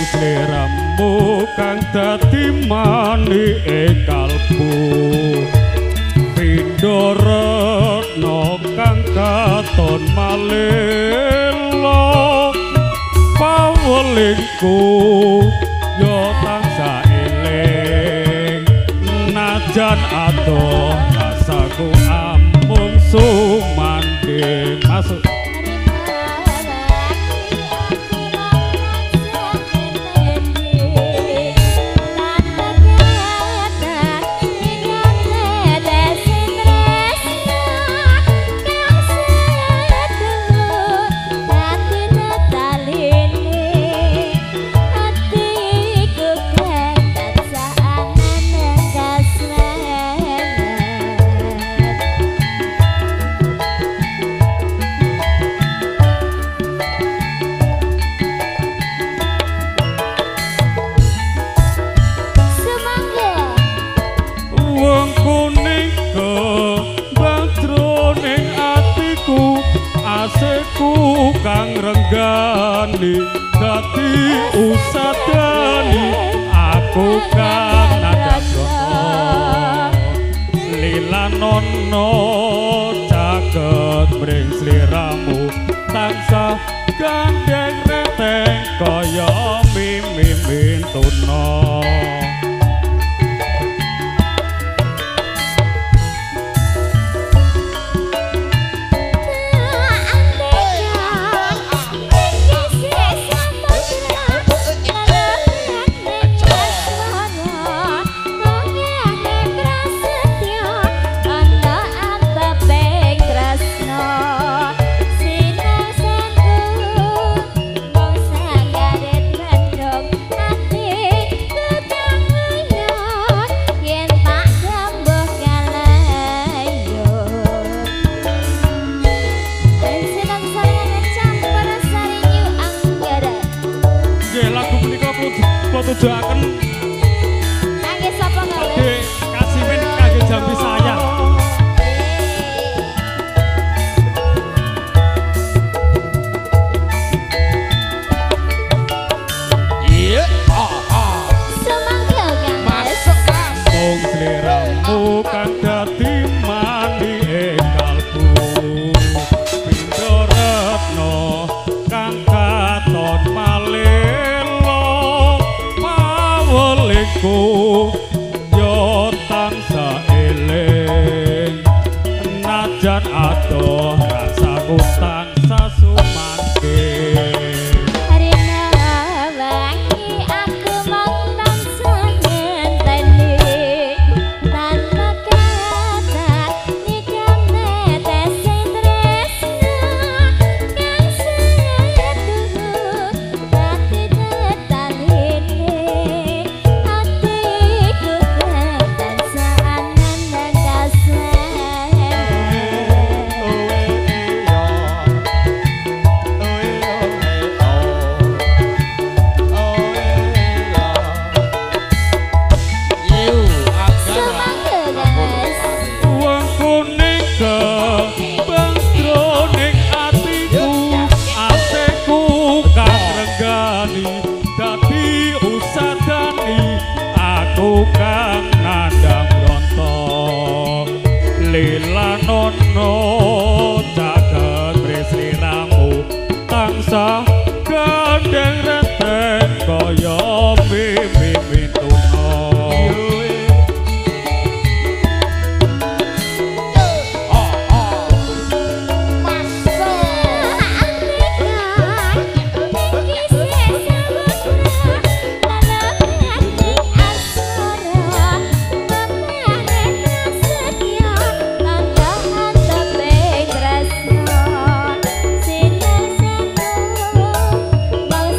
Sliramu kang dadi manike kalbu pindha retna kang katon malelo pawelingku yo tansah eling najan adoh rasaku amung sumanding masuk kang renggani dadi usadani aku kang nadhagono lilanono caket mring sliramu tansah gandeng reteng kaya mimin tuna tujuaken kangge sapa gawe kasimin kangge jambi saya iya semangga kang masuk mung sliramu kang dadi manike kalbu pindha retna kang katon yo tansah eling najan adoh rasaku tansah sumangke rina wangi aku mau tansah ngenteni tanpa kata nikane tesih tresna kang seduh dadi tetalene kang nandang bronto lilanono caket sliramu tansah gandeng reteng kaya mimin tuna Sinar satu bau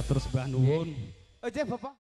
matur sembah nuwun. Oke, Bapak.